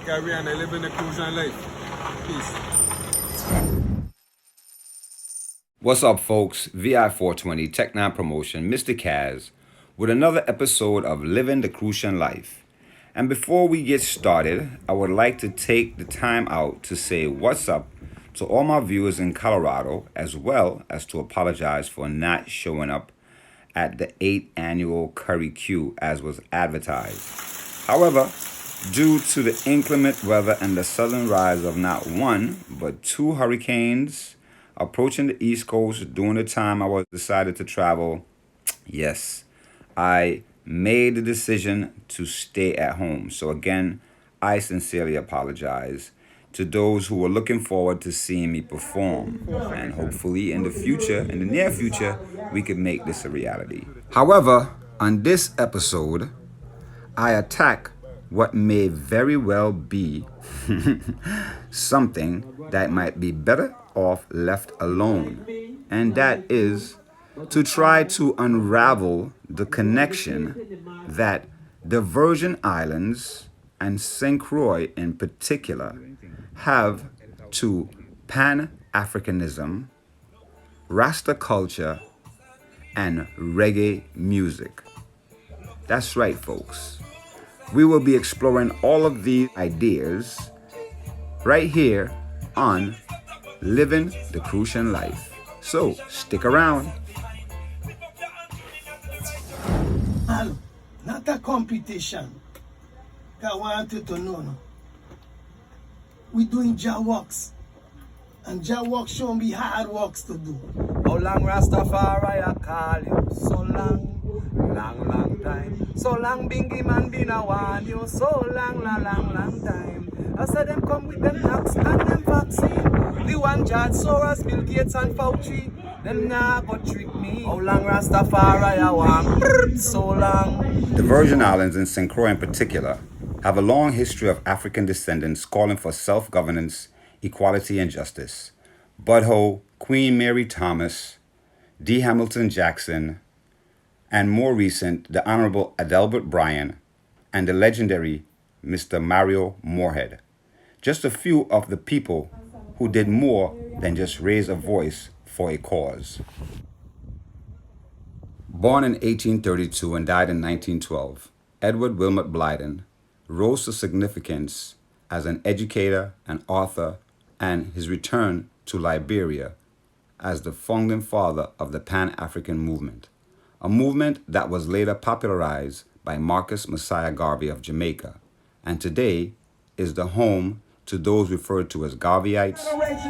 Garvey and I live in the Crucian Life. Peace. What's up, folks? VI420 Tech9 Promotion, Mr. Kaz, with another episode of Livin D Crucian Life. And before we get started, I would like to take the time out to say what's up to all my viewers in Colorado, as well as to apologize for not showing up at the 8th annual Curry Q as was advertised. However, due to the inclement weather and the sudden rise of not one, but two hurricanes approaching the East Coast during the time I was decided to travel, yes, I made the decision to stay at home. So again, I sincerely apologize to those who were looking forward to seeing me perform. And hopefully in the near future, we could make this a reality. However, on this episode, I attack what may very well be something that might be better off left alone. And that is to try to unravel the connection that the Virgin Islands and St. Croix in particular have to Pan-Africanism, Rasta culture, and reggae music. That's right, folks. We will be exploring all of these ideas right here on Livin D Crucian Life. So stick around. Not a competition. I want you to know. No. We're doing Jah works. And Jah works show me hard works to do. How long Rastafari I call you? So long, long time. So long Bingy man been a want you. So long time. I said them come with them tax and them vaccine. The one George Soros, Bill Gates and Fauci. Them nah go trick me. How long Rastafari I want? So long. The Virgin Islands and St. Croix in particular have a long history of African descendants calling for self-governance, equality, and justice. Bud Ho, Queen Mary Thomas, D. Hamilton Jackson, and more recent, the Honorable Adelbert Bryan and the legendary Mr. Mario Moorhead. Just a few of the people who did more than just raise a voice for a cause. Born in 1832 and died in 1912, Edward Wilmot Blyden rose to significance as an educator and author, and his return to Liberia as the founding father of the Pan-African movement, a movement that was later popularized by Marcus Garvey of Jamaica, and today is the home to those referred to as Garveyites,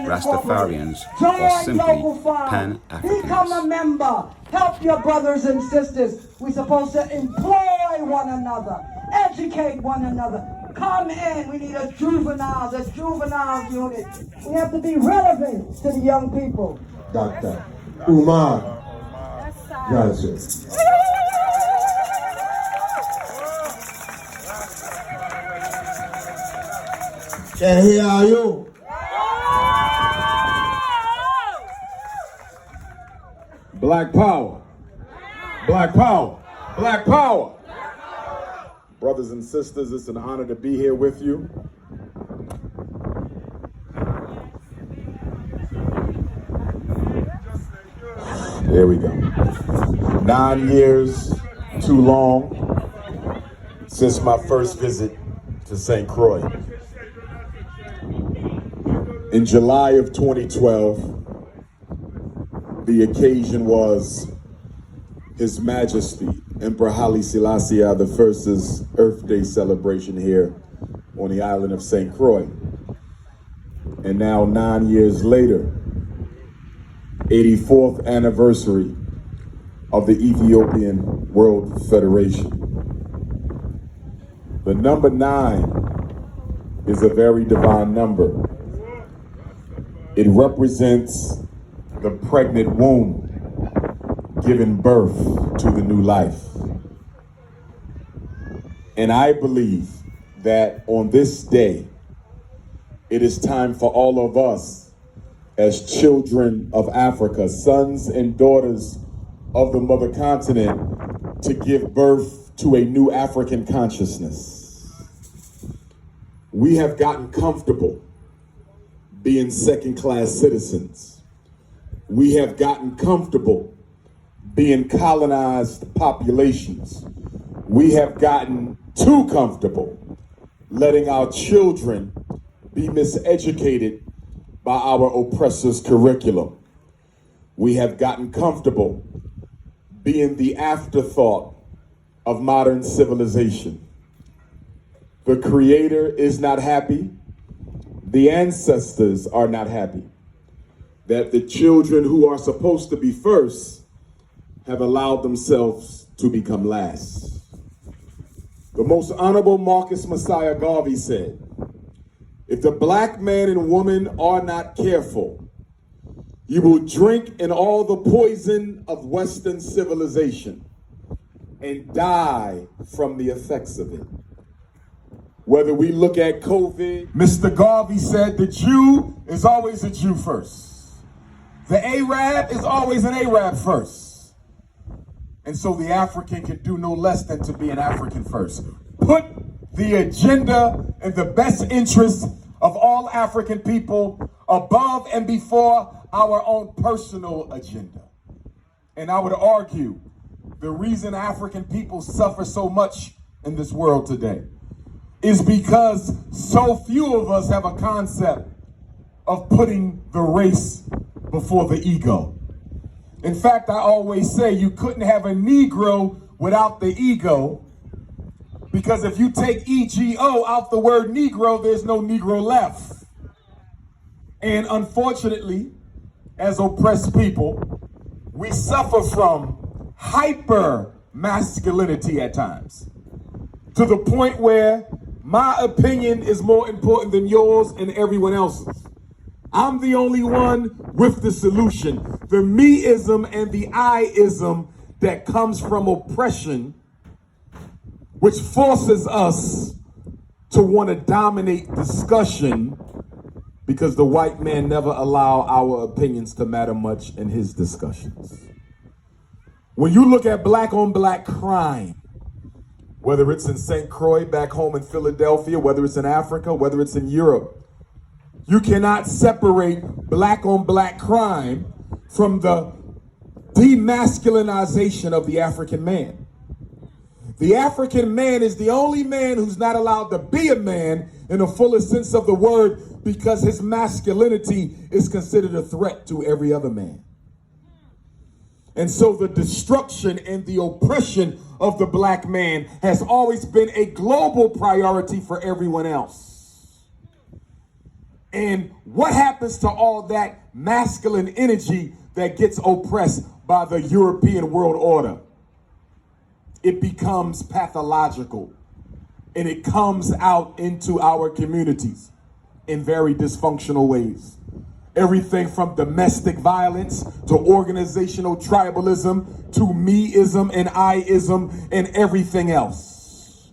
Rastafarians, or simply Pan-Africans. Become a member. Help your brothers and sisters. We're supposed to employ one another, educate one another. Come in. We need a juvenile unit. We have to be relevant to the young people. Dr. Umar Johnson. Can hear you? Black power. Black power. Black power. Brothers and sisters, it's an honor to be here with you. There we go. 9 years, too long, since my first visit to St. Croix. In July of 2012, the occasion was His Majesty Emperor Haile Selassie I's Earth Day celebration here on the island of St. Croix. And now 9 years later, 84th anniversary of the Ethiopian World Federation. The number 9 is a very divine number. It represents the pregnant womb giving birth to the new life. And I believe that on this day, it is time for all of us as children of Africa, sons and daughters of the mother continent, to give birth to a new African consciousness. We have gotten comfortable being second-class citizens. We have gotten comfortable being colonized populations. We have gotten too comfortable letting our children be miseducated by our oppressors' curriculum. We have gotten comfortable being the afterthought of modern civilization. The Creator is not happy. The ancestors are not happy that the children who are supposed to be first have allowed themselves to become last. The most honorable Marcus Messiah Garvey said, if the black man and woman are not careful, you will drink in all the poison of Western civilization and die from the effects of it. Whether we look at COVID, Mr. Garvey said the Jew is always a Jew first. The Arab is always an Arab first. And so the African can do no less than to be an African first. Put the agenda and the best interests of all African people above and before our own personal agenda. And I would argue the reason African people suffer so much in this world today is because so few of us have a concept of putting the race before the ego. In fact, I always say you couldn't have a Negro without the ego, because if you take EGO out the word Negro, there's no Negro left. And unfortunately, as oppressed people, we suffer from hyper masculinity at times, to the point where my opinion is more important than yours and everyone else's. I'm the only one with the solution. The me-ism and the I-ism that comes from oppression, which forces us to want to dominate discussion, because the white man never allow our opinions to matter much in his discussions. When you look at black on black crime, whether it's in St. Croix back home in Philadelphia, whether it's in Africa, whether it's in Europe, you cannot separate black on black crime from the demasculinization of the African man. The African man is the only man who's not allowed to be a man in the fullest sense of the word, because his masculinity is considered a threat to every other man. And so the destruction and the oppression of the black man has always been a global priority for everyone else. And what happens to all that masculine energy that gets oppressed by the European world order? It becomes pathological, and it comes out into our communities in very dysfunctional ways. Everything from domestic violence to organizational tribalism to me-ism and I-ism and everything else.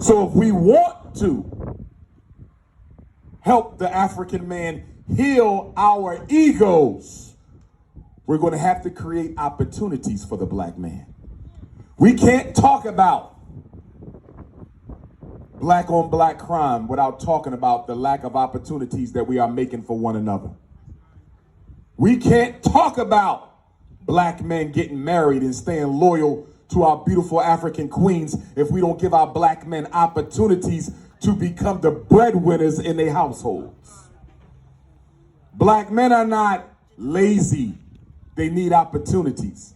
So if we want to help the African man heal our egos, we're going to have to create opportunities for the black man. We can't talk about black on black crime without talking about the lack of opportunities that we are making for one another. We can't talk about black men getting married and staying loyal to our beautiful African queens if we don't give our black men opportunities to become the breadwinners in their households. Black men are not lazy. They need opportunities.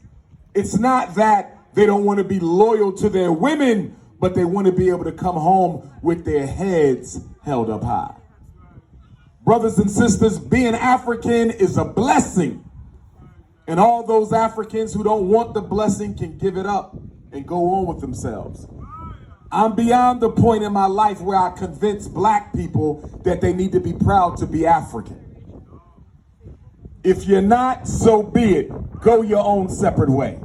It's not that they don't want to be loyal to their women, but they want to be able to come home with their heads held up high. Brothers and sisters, being African is a blessing. And all those Africans who don't want the blessing can give it up and go on with themselves. I'm beyond the point in my life where I convince black people that they need to be proud to be African. If you're not, so be it. Go your own separate way.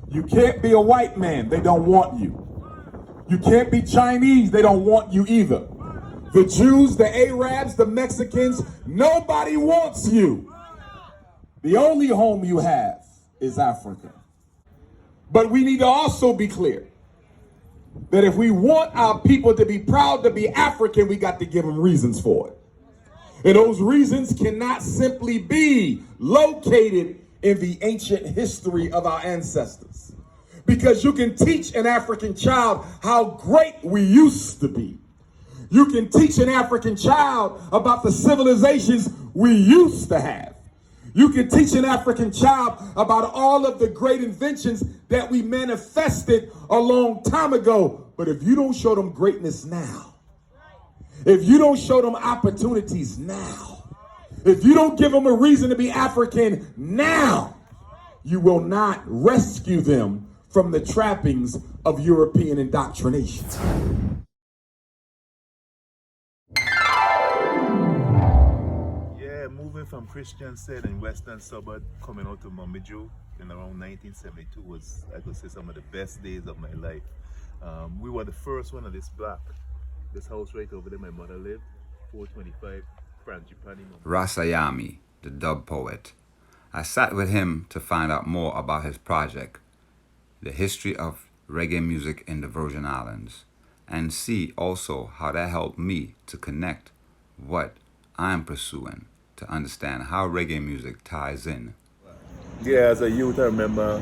You can't be a white man, they don't want you. You can't be Chinese, they don't want you either. The Jews, the Arabs, the Mexicans, nobody wants you. The only home you have is Africa. But we need to also be clear that if we want our people to be proud to be African, we got to give them reasons for it. And those reasons cannot simply be located in the ancient history of our ancestors. Because you can teach an African child how great we used to be. You can teach an African child about the civilizations we used to have. You can teach an African child about all of the great inventions that we manifested a long time ago. But if you don't show them greatness now, if you don't show them opportunities now, if you don't give them a reason to be African now, you will not rescue them from the trappings of European indoctrination. Moving from Christian State in Western Suburb, coming out to Momiju in around 1972 was, I could say, some of the best days of my life. We were the first one of this block. This house right over there, my mother lived, 425 Frangipani. Rasta, the dub poet. I sat with him to find out more about his project, the history of reggae music in the Virgin Islands, and see also how that helped me to connect what I'm pursuing, to understand how reggae music ties in. Yeah, as a youth, I remember,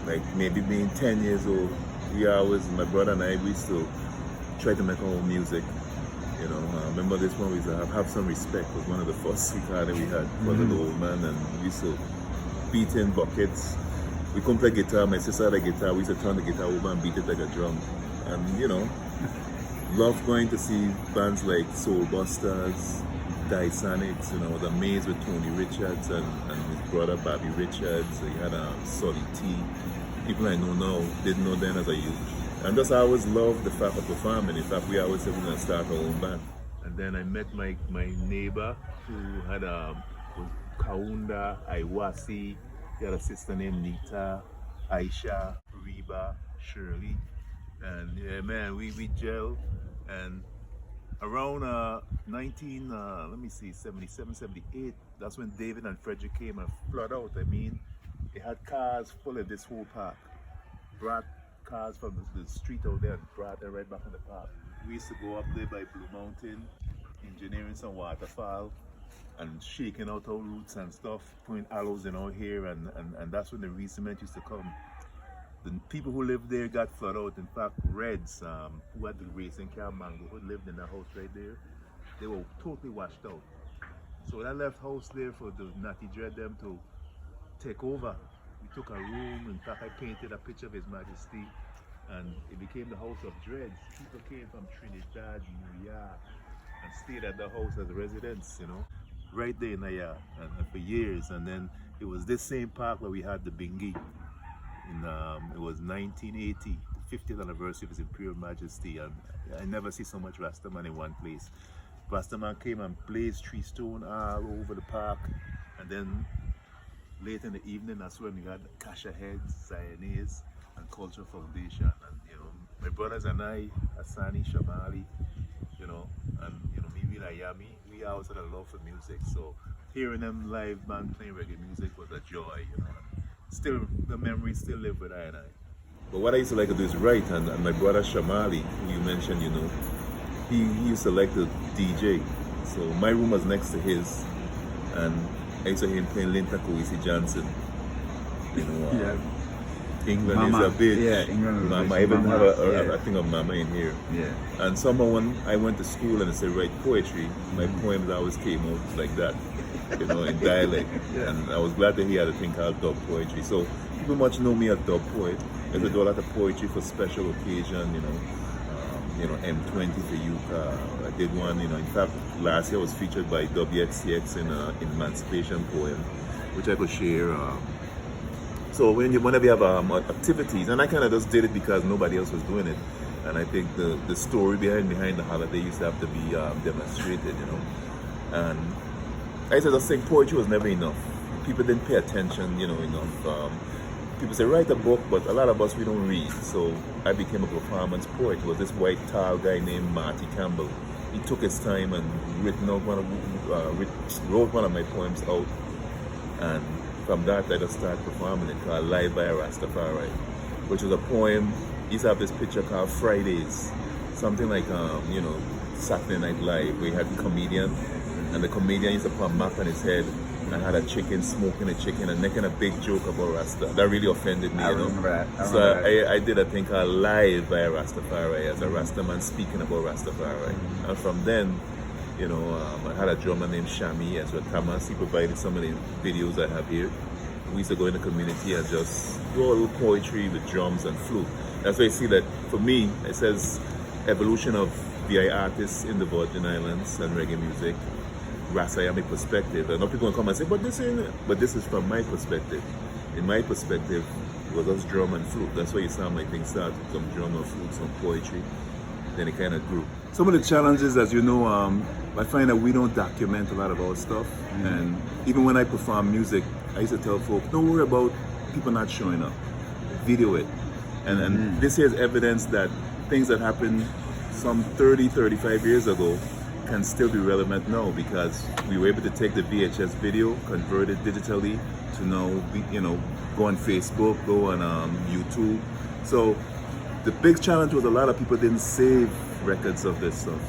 like maybe being 10 years old, my brother and I, we used to try to make our own music. You know, I remember this one, we used to have Some Respect, was one of the first guitar that we had for the old man, and we used to beat in buckets. We couldn't play guitar, my sister had a guitar, we used to turn the guitar over and beat it like a drum. And, you know, loved going to see bands like Soul Busters, Dysonics, you know, I was amazed with Tony Richards and his brother Bobby Richards. He had Solly T. People I know now didn't know then as a youth. And just I always loved the fact of performing. In fact, we always said we're going to start our own band. And then I met my neighbor who had was Kaunda, Iwasi. He had a sister named Nita, Aisha, Reba, Shirley. And yeah, man, we gelled. And around 77, 78, that's when David and Frederick came and flooded out. I mean, they had cars full of this whole park. Brought cars from the street out there and brought them right back in the park. We used to go up there by Blue Mountain, engineering some waterfall and shaking out our roots and stuff, putting aloes in our hair, and that's when the re-cement used to come. The people who lived there got flooded out. In fact, Reds, who had the racing car Mango, who lived in that house right there, they were totally washed out. So that left house there for the Natty Dread them to take over. We took a room. In fact, I painted a picture of His Majesty, and it became the House of Dreads. People came from Trinidad, New York, and stayed at the house as residents, you know, right there in the yard, and for years. And then it was this same park where we had the Bingi. It was 1980, the 50th anniversary of His Imperial Majesty, and I never see so much Rastaman in one place. Rastaman came and blazed tree stone all over the park, and then late in the evening, that's when we got Kasha Heads, Zionese, and Cultural Foundation. And you know, my brothers and I, Asani, Shamali, you know, and you know, maybe Ayami, we always had a love for music. So hearing them live band playing reggae music was a joy, you know. Still, the memories still live with I and I. But what I used to like to do is write, and my brother Shamali, who you mentioned, you know, he used to like to DJ. So my room was next to his, and I used to hear him playing Linta Kwesi Johnson. You know, England Mama. Is a bit. Yeah, England. Mama, I even have a thing of Mama in here. Yeah. And somehow when I went to school and I said write poetry, my poems always came out like that, you know, in dialect. And I was glad that he had a thing called dub poetry. So people much know me as dub poet. I used to do a lot of poetry for special occasion, you know. M20 for youth. I did one, you know, in fact, last year I was featured by WXTX in an emancipation poem, which I could share. So whenever you have activities, and I kind of just did it because nobody else was doing it, and I think the story behind the holiday used to have to be demonstrated, you know. And I said, I think poetry was never enough. People didn't pay attention, you know, enough. People say write a book, but a lot of us, we don't read. So I became a performance poet. It was this white tall guy named Marty Campbell. He took his time and wrote one of my poems out, and from that I just started performing it called Live by a Rastafari, which was a poem he used to have this picture called Fridays, something like you know, Saturday Night Live, where he had a comedian, and the comedian used to put a map on his head and had a chicken, smoking a chicken and making a big joke about Rasta. That really offended me, I you know. remember that. I did a thing called Live by a Rastafari, as a Rasta man speaking about Rastafari. And from then, you know, I had a drummer named Shami as well, Thomas. He provided some of the videos I have here. We used to go in the community and just do a little poetry with drums and flute. That's why you see that, for me, it says evolution of VI artists in the Virgin Islands and reggae music. Rastafarian perspective. And people will come and say, but this is from my perspective. In my perspective, it was just drum and flute. That's why you saw my thing start with some drum and flute, some poetry. Then it kind of grew. Some of the challenges, as you know, I find that we don't document a lot of our stuff. And even when I perform music, I used to tell folks, don't worry about people not showing up. Video it. And this here is evidence that things that happened some 30, 35 years ago can still be relevant now, because we were able to take the VHS video, convert it digitally to now, you know, go on Facebook, go on YouTube. So the big challenge was a lot of people didn't save records of this stuff.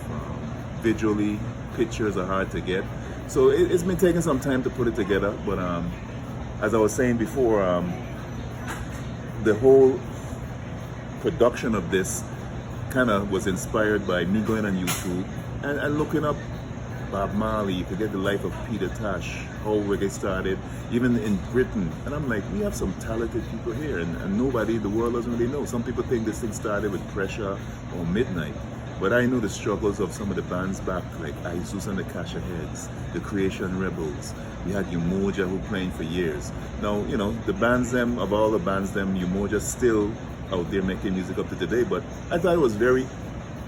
Visually, pictures are hard to get. So it's been taking some time to put it together, but as I was saying before, the whole production of this kind of was inspired by me going on YouTube and looking up Bob Marley. You could get the life of Peter Tosh, how reggae started, even in Britain. And I'm like, we have some talented people here, and nobody in the world doesn't really know. Some people think this thing started with Pressure or Midnight. But I know the struggles of some of the bands back, like Jesus and the Kasha Heads, the Creation Rebels. We had Umoja who playing for years. Now, you know, the bands them, of all the bands them, Umoja's still out there making music up to today. But I thought it was very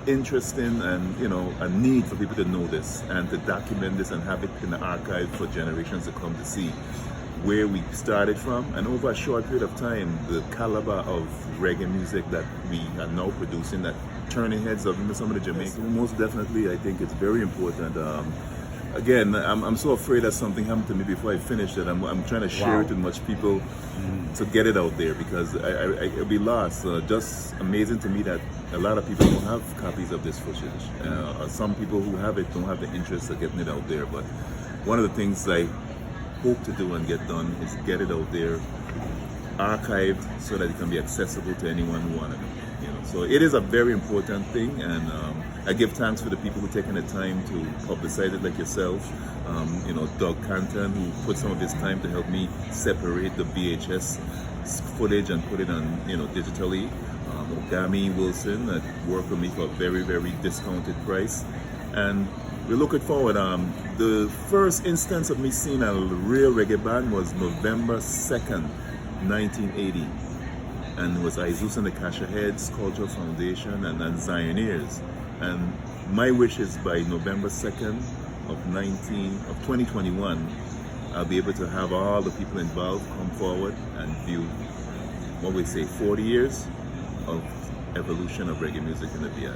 interesting and, you know, a need for people to know this and to document this and have it in the archive for generations to come to see where we started from. And over a short period of time, the caliber of reggae music that we are now producing, that turning heads of even some of the Jamaicans. Most definitely, I think it's very important. Again, I'm so afraid that something happened to me before I finished it. I'm trying to share it with much people to get it out there, because it'll be lost. Just amazing to me that a lot of people don't have copies of this footage. Some people who have it don't have the interest of getting it out there. But one of the things I hope to do and get done is get it out there, archived, so that it can be accessible to anyone who wanted it. You know, so it is a very important thing, and I give thanks for the people who taken the time to publicize it, like yourself. You know, Doug Canton, who put some of his time to help me separate the VHS footage and put it on, you know, digitally. Ogami Wilson, that worked with me for a very, very discounted price. And we're looking forward. The first instance of me seeing a real reggae band was November 2nd, 1980. And it was Jesus and the Kasha Heads, Cultural Foundation, and then Zioneers. And my wish is by November 2nd of 2021, I'll be able to have all the people involved come forward and view, what we say, 40 years of evolution of reggae music in the VI.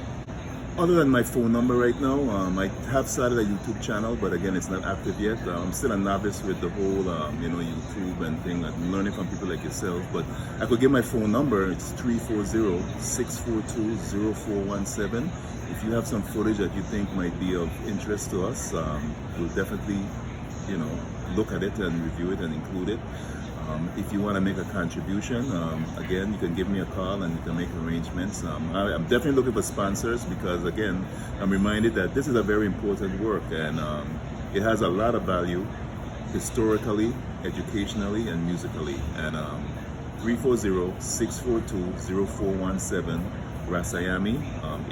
Other than my phone number right now, I have started a YouTube channel, but again, it's not active yet. I'm still a novice with the whole, you know, YouTube and thing. I'm learning from people like yourself, but I could give my phone number. It's 340-642-0417. If you have some footage that you think might be of interest to us, we'll definitely, you know, look at it and review it and include it. If you want to make a contribution, again, you can give me a call and you can make arrangements. I'm definitely looking for sponsors, because, again, I'm reminded that this is a very important work, and it has a lot of value historically, educationally, and musically. And 340-642-0417, Rasayami,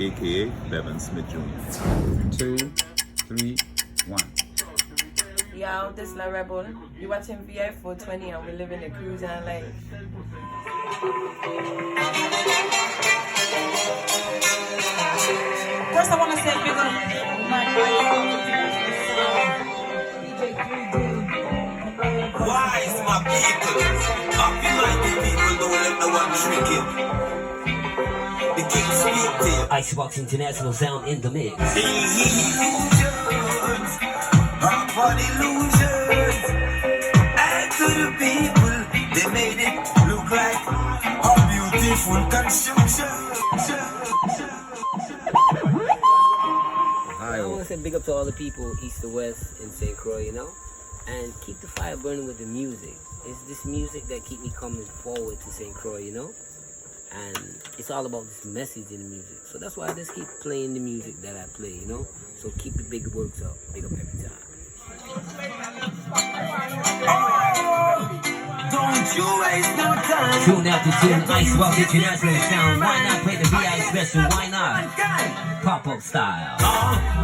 aka Bevan Smith Jr. 2, 3, 1. Yo, this is La Rebel. You're watching VI 420 and we're living the Crucian Life. First, I want to say big up my Wise, my people. Happy minded people, don't let no one trick it. The king speak to you. Icebox International sound in the mix. Illusions, upon illusions. And to the people, they made it look like all beauty beautiful construction. I want to say big up to all the people east to west in St. Croix, you know, and keep the fire burning with the music. It's this music that keep me coming forward to St. Croix, you know, and it's all about this message in the music. So that's why I just keep playing the music that I play, you know. So keep the big works up, big up every time. Don't you waste no time. Tune out to tune Ice Walk International Sound. Why not play the VI special? Why not? Pop-up style.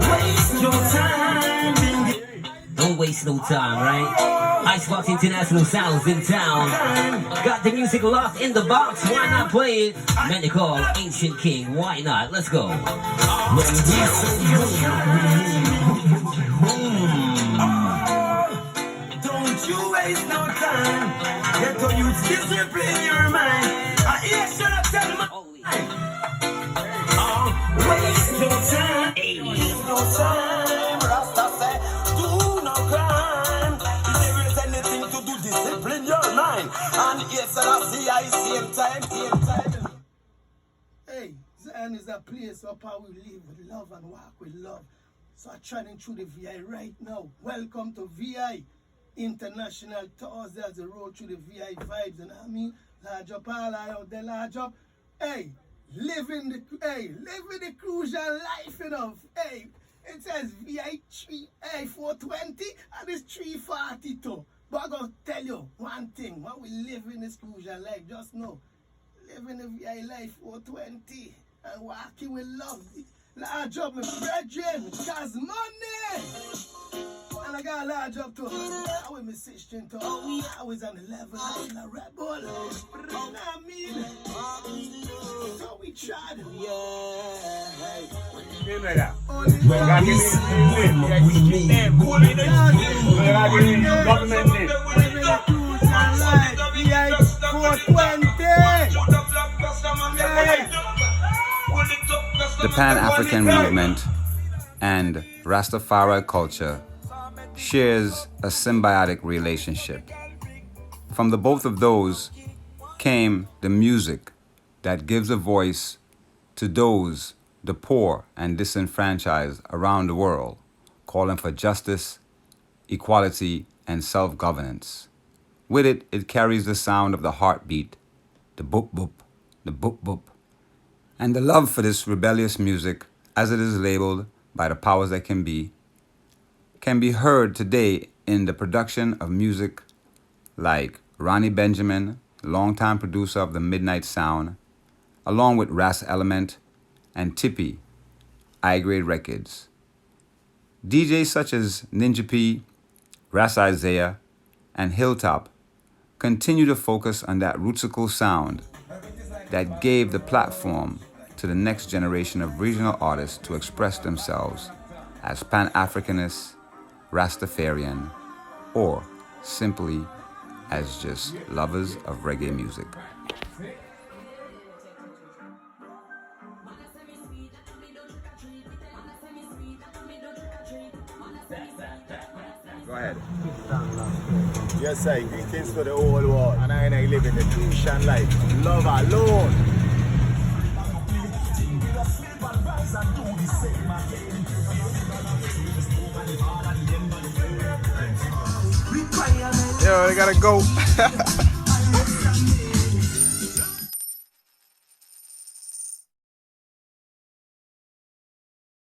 Waste your time. Don't waste no time, right? Ice Walk International Sounds in town. Got the music locked in the box. Why not play it? Many call Ancient King. Why not? Let's go. Don't you waste no time. Get to use discipline your mind. I hear should I tell my waste no time. Waste no time. Rasta say, do no crime. If there is anything to do, discipline your mind. And yes, I see same time. Hey, Zion is a place where we live with love and walk with love. So I'm treading through the VI right now. Welcome to VI International Thursday as the road through the VI vibes. You know what I mean? Large up all out there, large up. Hey, living the crucian life, you know. Hey, it says VI 420 and it's 342. But I'm gonna tell you one thing, when we live in this crucian life, just know, living the VI life 420 and walking with love. Large up my brethren, cause money. And I got a large up to I with my sister to I was on the level of a rebel. You know what I mean? So we tried. The Pan-African movement and Rastafari culture shares a symbiotic relationship. From the both of those came the music that gives a voice to those, the poor and disenfranchised around the world, calling for justice, equality, and self-governance. With it, it carries the sound of the heartbeat, the boop-boop, the boop-boop, and the love for this rebellious music, as it is labeled by the powers that can be heard today in the production of music like Ronnie Benjamin, longtime producer of the Midnight Sound, along with Ras Element and Tippy, I-Grade Records. DJs such as Ninja P, Ras Isaiah, and Hilltop continue to focus on that rootsical sound that gave the platform to the next generation of regional artists to express themselves as Pan-Africanists, Rastafarian, or simply as just lovers of reggae music. Go ahead. Yes, I greetings to the whole world, and I live in the Crucian life. Love alone. Yo, they gotta go.